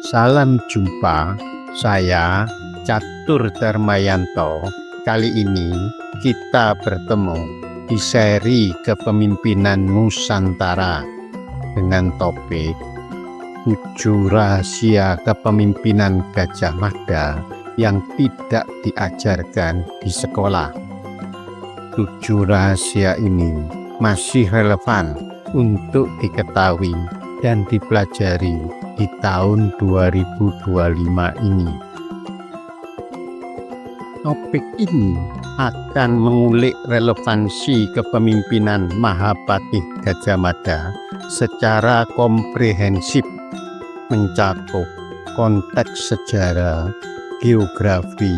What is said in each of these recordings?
Salam jumpa, saya Catur Darmayanto. Kali ini kita bertemu di seri Kepemimpinan Nusantara dengan topik 7 rahasia kepemimpinan Gajah Mada yang tidak diajarkan di sekolah. 7 rahasia ini masih relevan untuk diketahui dan dipelajari di tahun 2025 ini. Topik ini akan mengulik relevansi kepemimpinan Mahapatih Gajah Mada secara komprehensif, mencakup konteks sejarah, geografi,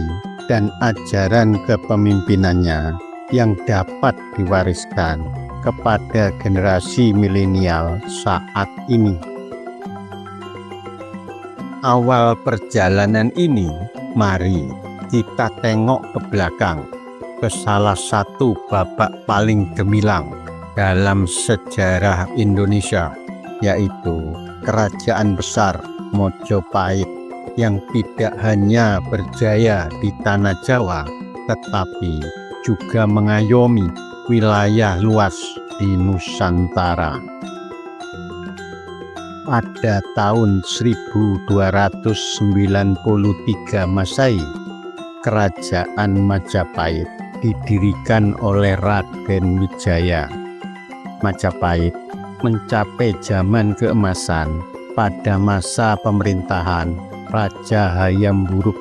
dan ajaran kepemimpinannya yang dapat diwariskan kepada generasi milenial saat ini. Awal perjalanan ini, mari kita tengok ke belakang, ke salah satu babak paling gemilang dalam sejarah Indonesia, yaitu Kerajaan Besar Mojopahit yang tidak hanya berjaya di tanah Jawa, tetapi juga mengayomi wilayah luas di Nusantara. Pada tahun 1293 Masehi, Kerajaan Majapahit didirikan oleh Raden Wijaya. Majapahit mencapai zaman keemasan pada masa pemerintahan Raja Hayam Wuruk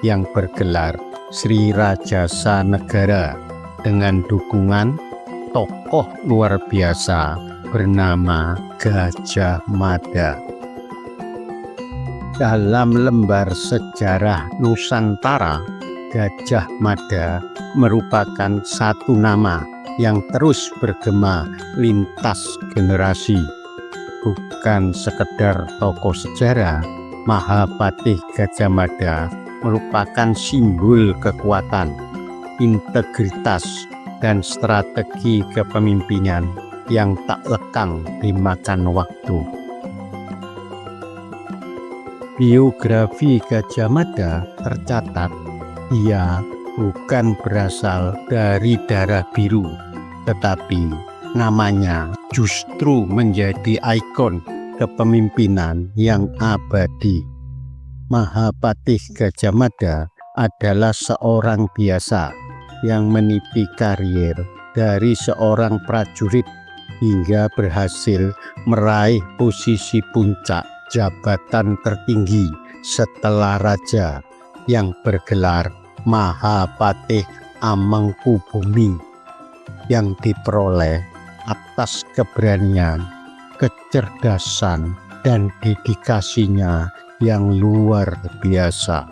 yang bergelar Sri Rajasa Negara dengan dukungan tokoh luar biasa bernama Gajah Mada. Dalam lembar sejarah Nusantara, Gajah Mada merupakan satu nama yang terus bergema lintas generasi. Bukan sekedar tokoh sejarah, Mahapatih Gajah Mada merupakan simbol kekuatan, integritas, dan strategi kepemimpinan yang tak lekang dimakan waktu. Biografi Gajah Mada tercatat ia bukan berasal dari darah biru, tetapi namanya justru menjadi ikon kepemimpinan yang abadi. Mahapatih Gajah Mada adalah seorang biasa yang meniti karier dari seorang prajurit hingga berhasil meraih posisi puncak jabatan tertinggi setelah raja yang bergelar Mahapatih Amangkubumi, yang diperoleh atas keberanian, kecerdasan, dan dedikasinya yang luar biasa.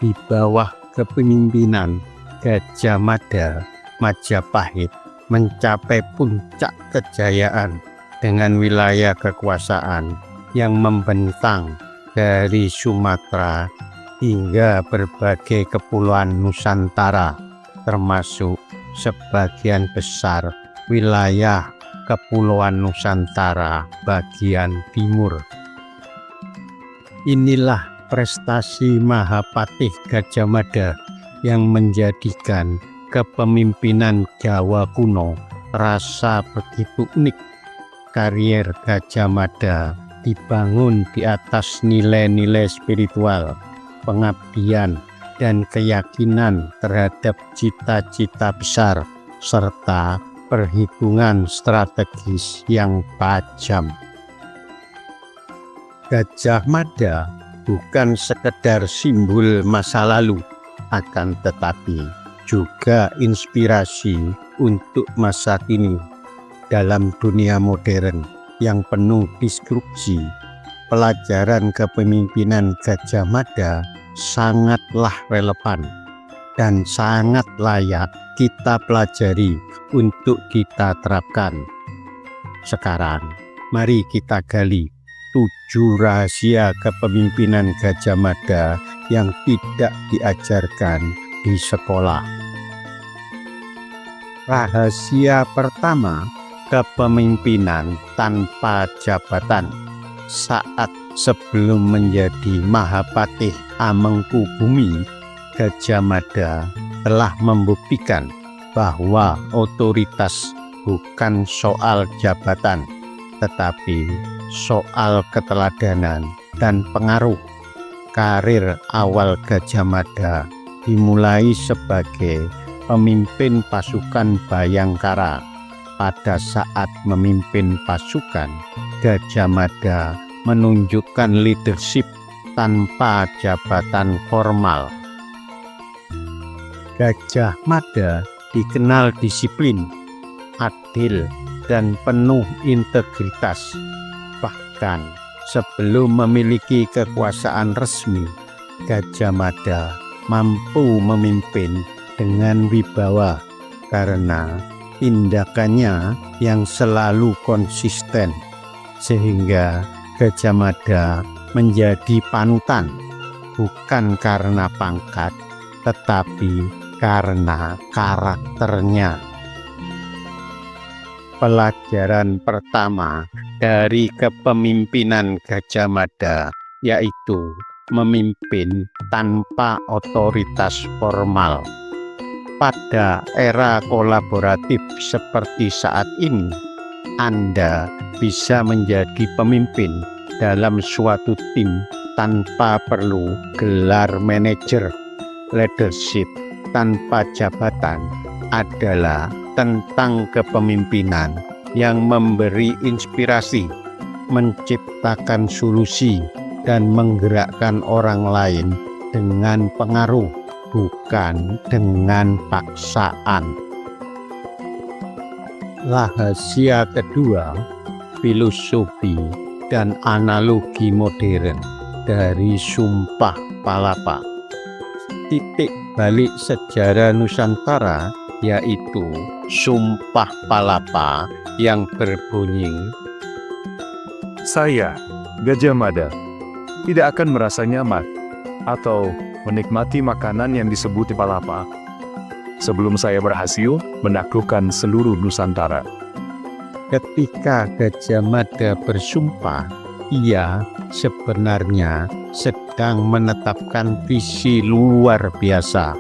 Di bawah kepemimpinan Gajah Mada, Majapahit mencapai puncak kejayaan dengan wilayah kekuasaan yang membentang dari Sumatera hingga berbagai kepulauan Nusantara, termasuk sebagian besar wilayah Kepulauan Nusantara bagian timur. Inilah prestasi Mahapatih Gajah Mada yang menjadikan kepemimpinan Jawa kuno terasa begitu unik. Karier Gajah Mada dibangun di atas nilai-nilai spiritual, pengabdian, dan keyakinan terhadap cita-cita besar, serta perhitungan strategis yang tajam. Gajah Mada bukan sekedar simbol masa lalu, akan tetapi juga inspirasi untuk masa kini. Dalam dunia modern yang penuh disrupsi, pelajaran kepemimpinan Gajah Mada sangatlah relevan dan sangat layak kita pelajari untuk kita terapkan. Sekarang, mari kita gali 7 rahasia kepemimpinan Gajah Mada yang tidak diajarkan di sekolah. Rahasia pertama, kepemimpinan tanpa jabatan. Saat Sebelum menjadi Mahapatih Amengkubumi, Gajah Mada telah membuktikan bahwa otoritas bukan soal jabatan, tetapi soal keteladanan dan pengaruh. Karir awal Gajah Mada dimulai sebagai pemimpin pasukan Bayangkara. Pada saat memimpin pasukan, Gajah Mada menunjukkan leadership tanpa jabatan formal. Gajah Mada dikenal disiplin, adil, dan penuh integritas. Bahkan sebelum memiliki kekuasaan resmi, Gajah Mada mampu memimpin dengan wibawa karena tindakannya yang selalu konsisten, sehingga Gajah Mada menjadi panutan bukan karena pangkat, tetapi karena karakternya. Pelajaran pertama dari kepemimpinan Gajah Mada yaitu memimpin tanpa otoritas formal. Pada era kolaboratif seperti saat ini, Anda bisa menjadi pemimpin dalam suatu tim tanpa perlu gelar manajer. Leadership tanpa jabatan adalah tentang kepemimpinan yang memberi inspirasi, menciptakan solusi, dan menggerakkan orang lain dengan pengaruh, bukan dengan paksaan. Rahasia kedua, filosofi dan analogi modern dari Sumpah Palapa. Titik balik sejarah Nusantara yaitu Sumpah Palapa yang berbunyi, "Saya, Gajah Mada, tidak akan merasa nyaman atau menikmati makanan yang disebut palapa sebelum saya berhasil menaklukkan seluruh Nusantara." Ketika Gajah Mada bersumpah, ia sebenarnya sedang menetapkan visi luar biasa.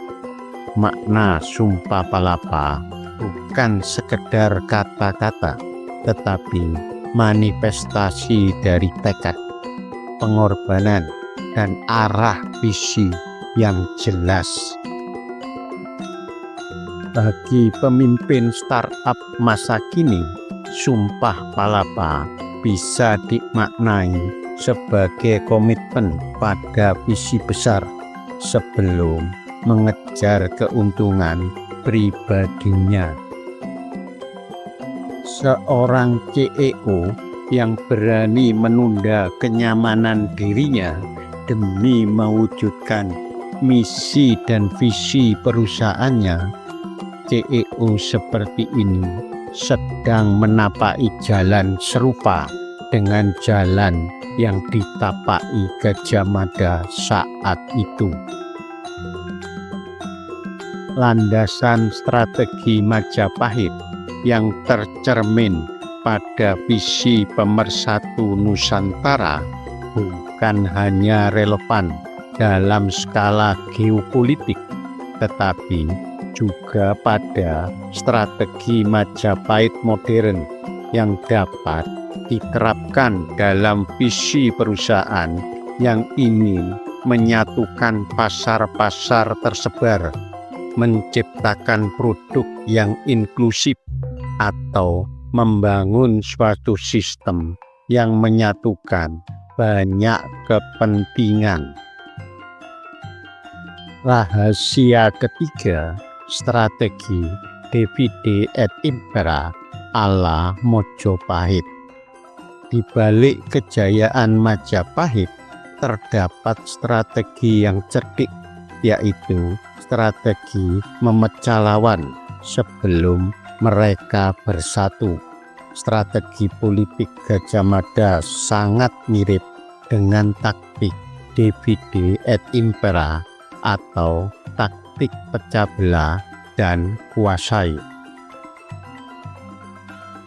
Makna Sumpah Palapa bukan sekedar kata-kata, tetapi manifestasi dari tekad, pengorbanan, dan arah visi yang jelas. Bagi pemimpin startup masa kini, Sumpah Palapa bisa dimaknai sebagai komitmen pada visi besar sebelum mengejar keuntungan pribadinya. Seorang CEO yang berani menunda kenyamanan dirinya demi mewujudkan misi dan visi perusahaannya, CEO seperti ini sedang menapaki jalan serupa dengan jalan yang ditapaki Gajah Mada saat itu. Landasan strategi Majapahit yang tercermin pada visi pemersatu Nusantara bukan hanya relevan dalam skala geopolitik, tetapi juga pada strategi Majapahit modern yang dapat diterapkan dalam visi perusahaan yang ingin menyatukan pasar-pasar tersebar, menciptakan produk yang inklusif, atau membangun suatu sistem yang menyatukan banyak kepentingan. Rahasia ketiga, strategi Divide et Impera ala Mojopahit. Di balik kejayaan Majapahit terdapat strategi yang cerdik, yaitu strategi memecah lawan sebelum mereka bersatu. Strategi politik Gajah Mada sangat mirip dengan taktik Divide et Impera atau taktik pecah belah dan kuasai.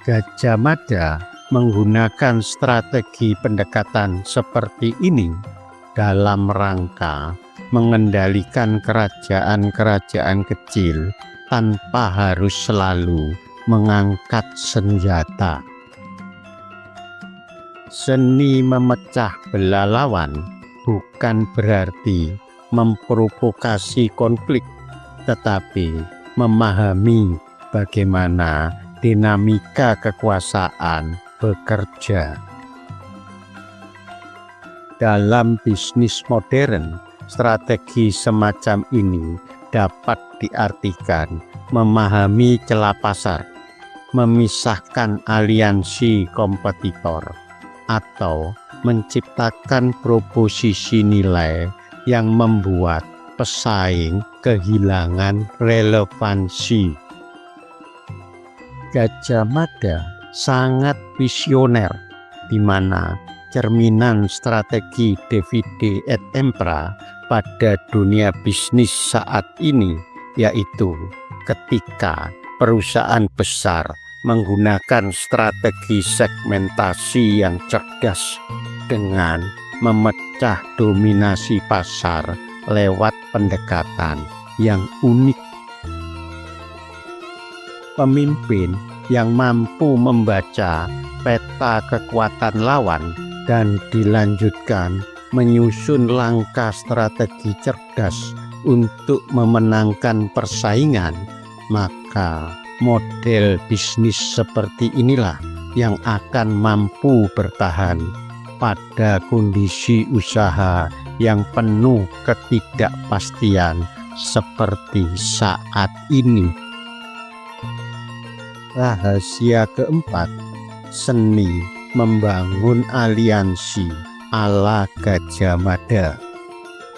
Gajah Mada menggunakan strategi pendekatan seperti ini dalam rangka mengendalikan kerajaan-kerajaan kecil tanpa harus selalu mengangkat senjata. Seni memecah belah lawan bukan berarti memprovokasi konflik, tetapi memahami bagaimana dinamika kekuasaan bekerja. Dalam bisnis modern, strategi semacam ini dapat diartikan memahami celah pasar, memisahkan aliansi kompetitor, atau menciptakan proposisi nilai yang membuat pesaing kehilangan relevansi. Gajah Mada sangat visioner, di mana cerminan strategi divide et impera pada dunia bisnis saat ini, yaitu ketika perusahaan besar menggunakan strategi segmentasi yang cerdas dengan memecah dominasi pasar lewat pendekatan yang unik. Pemimpin yang mampu membaca peta kekuatan lawan dan dilanjutkan menyusun langkah strategi cerdas untuk memenangkan persaingan, maka model bisnis seperti inilah yang akan mampu bertahan pada kondisi usaha yang penuh ketidakpastian seperti saat ini. Rahasia keempat, seni membangun aliansi ala Gajah Mada.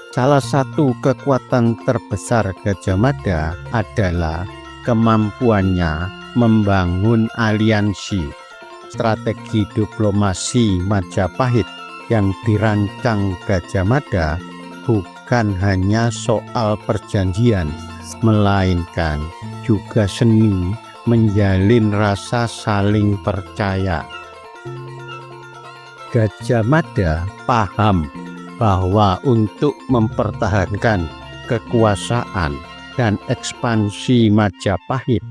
Salah satu kekuatan terbesar Gajah Mada adalah kemampuannya membangun aliansi. Strategi diplomasi Majapahit yang dirancang Gajah Mada bukan hanya soal perjanjian, melainkan juga seni menjalin rasa saling percaya. Gajah Mada paham bahwa untuk mempertahankan kekuasaan dan ekspansi Majapahit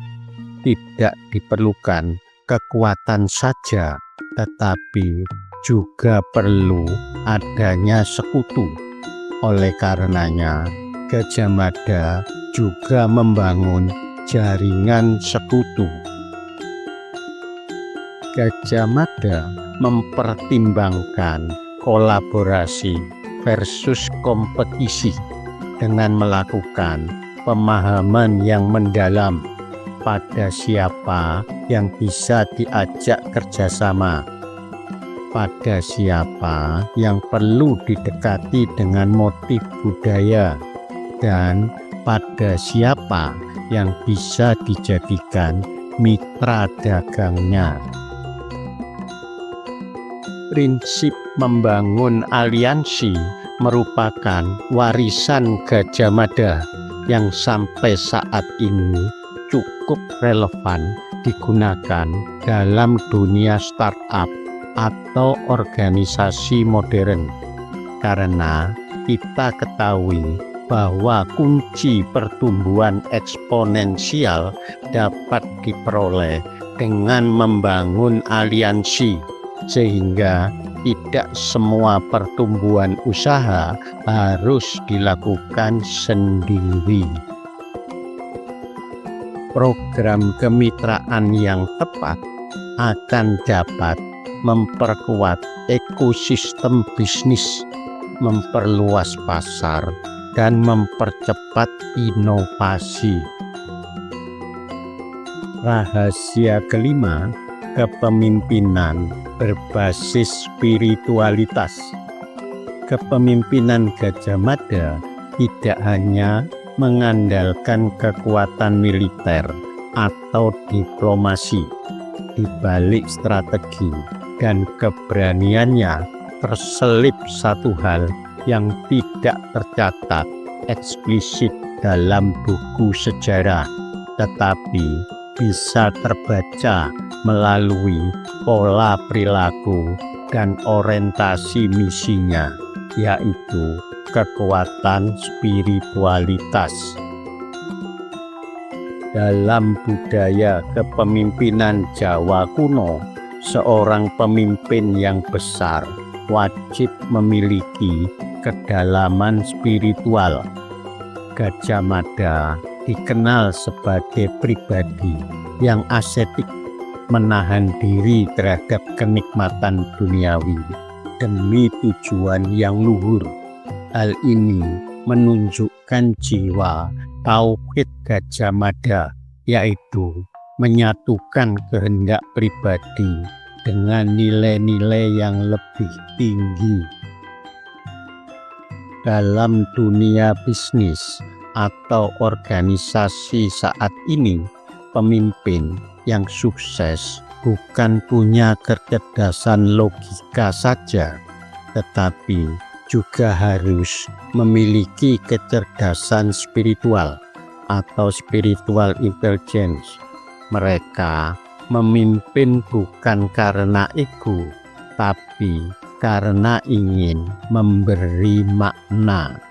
tidak diperlukan kekuatan saja, tetapi juga perlu adanya sekutu. Oleh karenanya, Gajah Mada juga membangun jaringan sekutu. Gajah Mada mempertimbangkan kolaborasi versus kompetisi dengan melakukan pemahaman yang mendalam pada siapa yang bisa diajak kerjasama, pada siapa yang perlu didekati dengan motif budaya, dan pada siapa yang bisa dijadikan mitra dagangnya. Prinsip membangun aliansi merupakan warisan Gajah Mada yang sampai saat ini cukup relevan digunakan dalam dunia startup atau organisasi modern. Karena kita ketahui bahwa kunci pertumbuhan eksponensial dapat diperoleh dengan membangun aliansi, sehingga tidak semua pertumbuhan usaha harus dilakukan sendiri. Program kemitraan yang tepat akan dapat memperkuat ekosistem bisnis, memperluas pasar, dan mempercepat inovasi. Rahasia kelima, kepemimpinan berbasis spiritualitas. Kepemimpinan Gajah Mada tidak hanya mengandalkan kekuatan militer atau diplomasi. Di balik strategi dan keberaniannya terselip satu hal yang tidak tercatat eksplisit dalam buku sejarah, tetapi bisa terbaca melalui pola perilaku dan orientasi misinya, yaitu kekuatan spiritualitas. Dalam budaya kepemimpinan Jawa kuno, seorang pemimpin yang besar wajib memiliki kedalaman spiritual. Gajah Mada dikenal sebagai pribadi yang ascetik, menahan diri terhadap kenikmatan duniawi demi tujuan yang luhur. Hal ini menunjukkan jiwa tauhid Gajah Mada, yaitu menyatukan kehendak pribadi dengan nilai-nilai yang lebih tinggi. Dalam dunia bisnis atau organisasi saat ini, pemimpin yang sukses bukan punya kecerdasan logika saja, tetapi juga harus memiliki kecerdasan spiritual atau spiritual intelligence. Mereka memimpin bukan karena ego, tapi karena ingin memberi makna.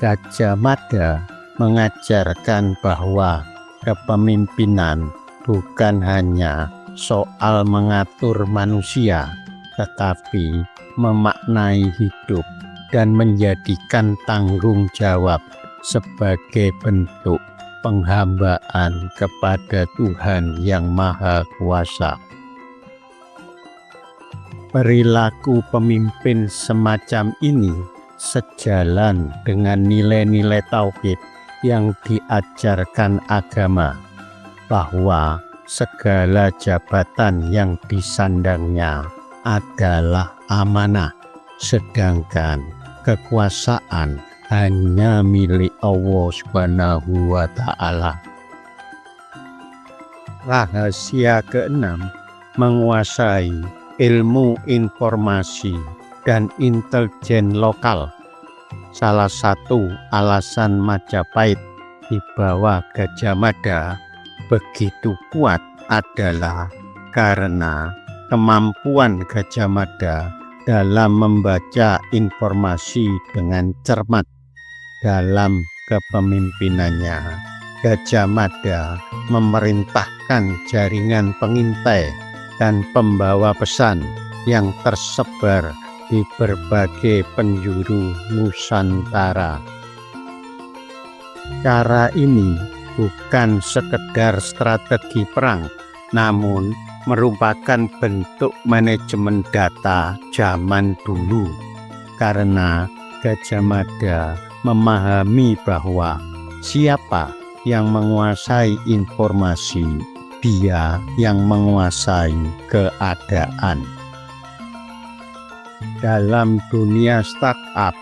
Gajah Mada mengajarkan bahwa kepemimpinan bukan hanya soal mengatur manusia, tetapi memaknai hidup dan menjadikan tanggung jawab sebagai bentuk penghambaan kepada Tuhan yang Maha Kuasa. Perilaku pemimpin semacam ini sejalan dengan nilai-nilai tauhid yang diajarkan agama, bahwa segala jabatan yang disandangnya adalah amanah, sedangkan kekuasaan hanya milik Allah Subhanahu wa Ta'ala. Rahasia keenam, menguasai ilmu informasi dan intelijen lokal. Salah satu alasan Majapahit di bawah Gajah Mada begitu kuat adalah karena kemampuan Gajah Mada dalam membaca informasi dengan cermat. Dalam kepemimpinannya, Gajah Mada memerintahkan jaringan pengintai dan pembawa pesan yang tersebar di berbagai penjuru Nusantara. Cara ini bukan sekedar strategi perang, namun merupakan bentuk manajemen data zaman dulu, karena Gajah Mada memahami bahwa siapa yang menguasai informasi, dia yang menguasai keadaan. Dalam dunia startup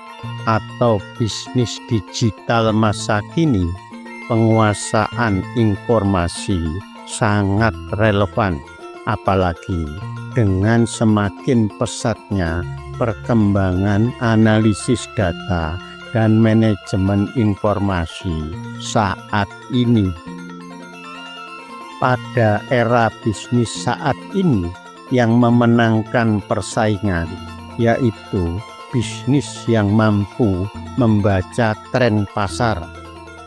atau bisnis digital masa kini, penguasaan informasi sangat relevan, apalagi dengan semakin pesatnya perkembangan analisis data dan manajemen informasi saat ini. Pada era bisnis saat ini, yang memenangkan persaingan yaitu bisnis yang mampu membaca tren pasar,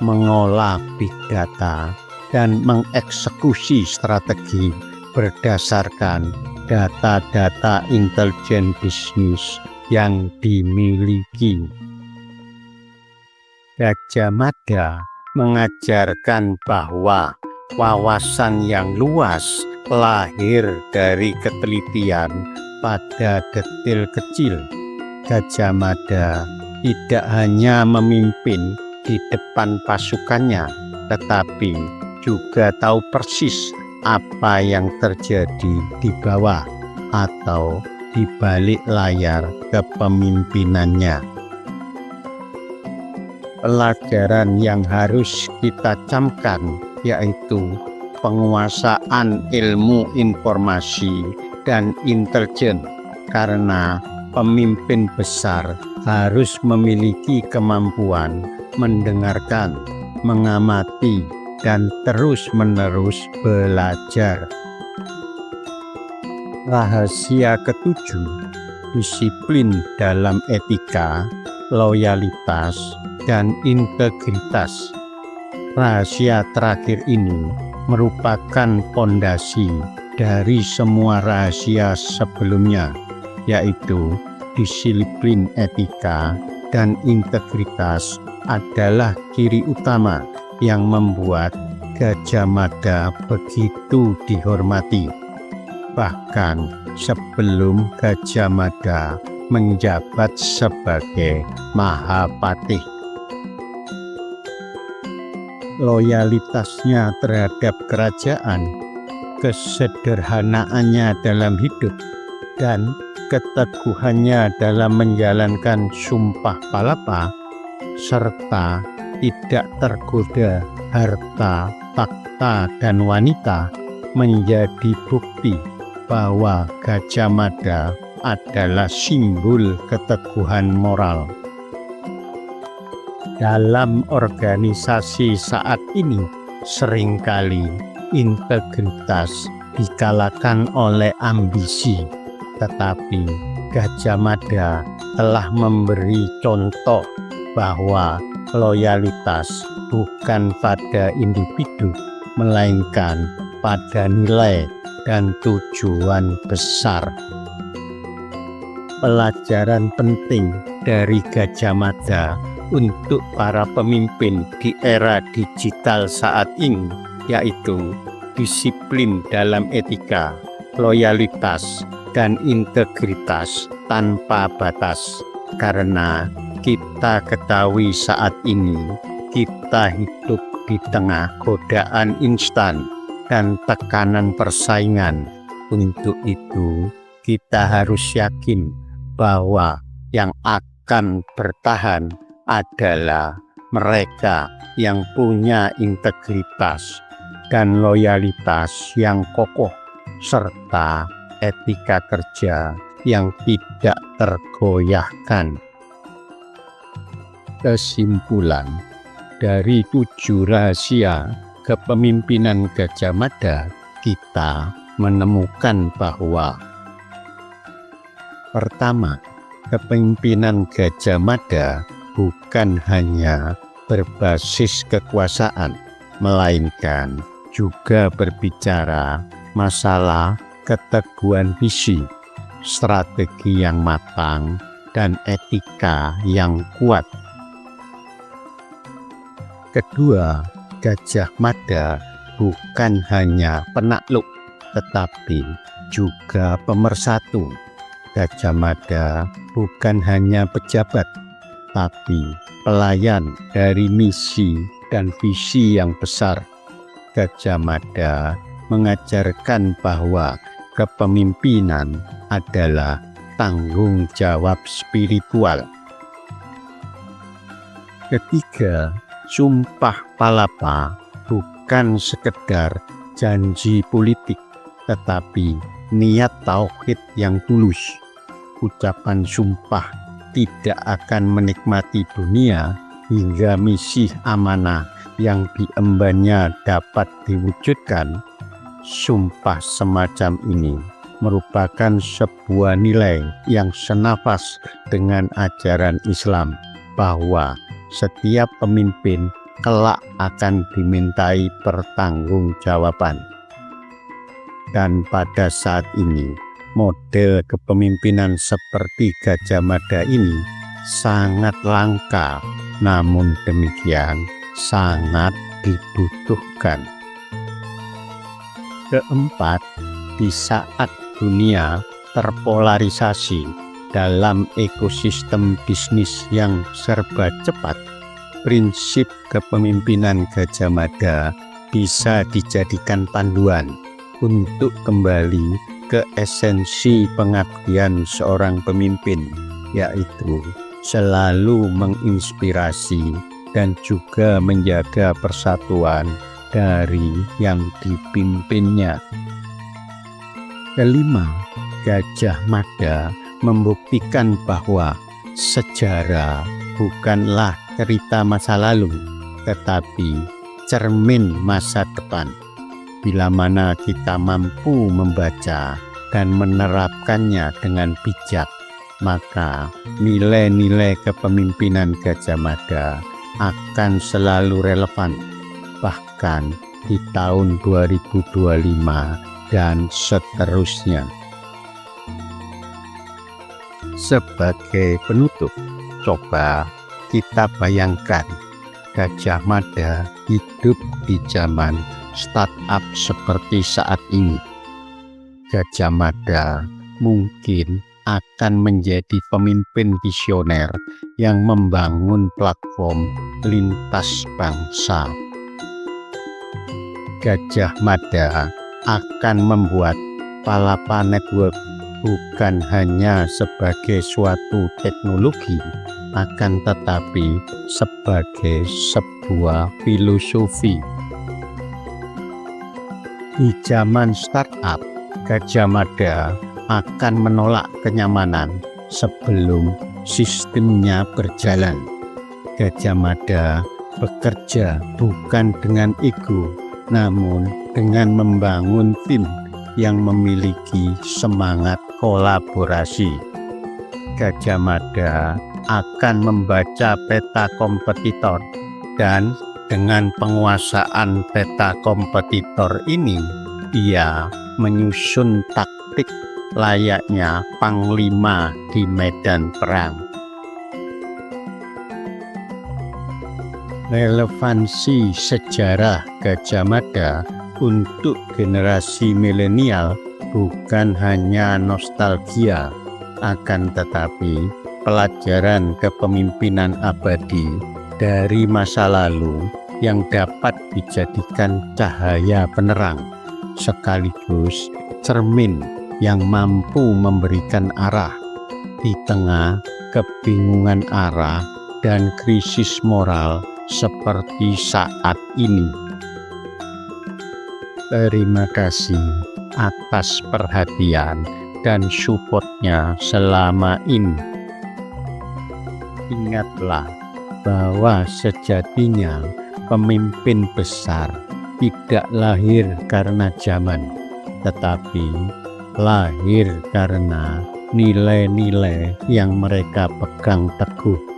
mengolah big data, dan mengeksekusi strategi berdasarkan data-data intelijen bisnis yang dimiliki. Gajah Mada mengajarkan bahwa wawasan yang luas lahir dari ketelitian pada detail kecil. Gajah Mada tidak hanya memimpin di depan pasukannya, tetapi juga tahu persis apa yang terjadi di bawah atau di balik layar kepemimpinannya. Pelajaran yang harus kita camkan yaitu penguasaan ilmu informasi dan intelijen, karena pemimpin besar harus memiliki kemampuan mendengarkan, mengamati, dan terus-menerus belajar. Rahasia ketujuh, disiplin dalam etika, loyalitas, dan integritas. Rahasia terakhir ini merupakan fondasi dari semua rahasia sebelumnya, yaitu disiplin etika dan integritas adalah ciri utama yang membuat Gajah Mada begitu dihormati. Bahkan sebelum Gajah Mada menjabat sebagai Mahapatih. Loyalitasnya terhadap kerajaan, kesederhanaannya dalam hidup, dan keteguhannya dalam menjalankan sumpah palapa, serta tidak tergoda harta, takhta, dan wanita menjadi bukti bahwa Gajah Mada adalah simbol keteguhan moral. Dalam organisasi saat ini, seringkali integritas dikalahkan oleh ambisi, tetapi Gajah Mada telah memberi contoh bahwa loyalitas bukan pada individu, melainkan pada nilai dan tujuan besar. Pelajaran penting dari Gajah Mada untuk para pemimpin di era digital saat ini, yaitu disiplin dalam etika, loyalitas, dan integritas tanpa batas. Karena kita ketahui saat ini, kita hidup di tengah godaan instan dan tekanan persaingan. Untuk itu, kita harus yakin bahwa yang akan bertahan adalah mereka yang punya integritas dan loyalitas yang kokoh, serta etika kerja yang tidak tergoyahkan. Kesimpulan dari 7 rahasia kepemimpinan Gajah Mada, kita menemukan bahwa pertama, kepemimpinan Gajah Mada bukan hanya berbasis kekuasaan, melainkan juga berbicara masalah keteguhan visi, strategi yang matang, dan etika yang kuat. Kedua, Gajah Mada bukan hanya penakluk, tetapi juga pemersatu. Gajah Mada bukan hanya pejabat, tapi pelayan dari misi dan visi yang besar. Gajah Mada mengajarkan bahwa kepemimpinan adalah tanggung jawab spiritual. Ketiga, sumpah palapa bukan sekedar janji politik, tetapi niat tauhid yang tulus. Ucapan sumpah tidak akan menikmati dunia hingga misi amanah yang diembannya dapat diwujudkan. Sumpah semacam ini merupakan sebuah nilai yang senafas dengan ajaran Islam, bahwa setiap pemimpin kelak akan dimintai pertanggungjawaban. Dan pada saat ini, model kepemimpinan seperti Gajah Mada ini sangat langka, namun demikian sangat dibutuhkan. Keempat, di saat dunia terpolarisasi dalam ekosistem bisnis yang serba cepat, prinsip kepemimpinan Gajah Mada bisa dijadikan panduan untuk kembali ke esensi pengabdian seorang pemimpin, yaitu selalu menginspirasi dan juga menjaga persatuan dari yang dipimpinnya. Kelima, Gajah Mada membuktikan bahwa sejarah bukanlah cerita masa lalu, tetapi cermin masa depan. Bila mana kita mampu membaca dan menerapkannya dengan bijak, maka nilai-nilai kepemimpinan Gajah Mada akan selalu relevan, bahkan di tahun 2025 dan seterusnya. Sebagai penutup, coba kita bayangkan Gajah Mada hidup di zaman startup seperti saat ini. Gajah Mada mungkin akan menjadi pemimpin visioner yang membangun platform lintas bangsa. Gajah Mada akan membuat Palapa Network bukan hanya sebagai suatu teknologi, akan tetapi sebagai sebuah filosofi. Di zaman startup, Gajah Mada akan menolak kenyamanan sebelum sistemnya berjalan. Gajah Mada bekerja bukan dengan ego, namun dengan membangun tim yang memiliki semangat kolaborasi. Gajah Mada akan membaca peta kompetitor, dan dengan penguasaan peta kompetitor ini, ia menyusun taktik layaknya panglima di medan perang. Relevansi sejarah Gajah Mada untuk generasi milenial bukan hanya nostalgia, akan tetapi pelajaran kepemimpinan abadi dari masa lalu yang dapat dijadikan cahaya penerang, sekaligus cermin yang mampu memberikan arah di tengah kebingungan arah dan krisis moral seperti saat ini. Terima kasih atas perhatian dan support-nya selama ini. Ingatlah bahwa sejatinya pemimpin besar tidak lahir karena zaman, tetapi lahir karena nilai-nilai yang mereka pegang teguh.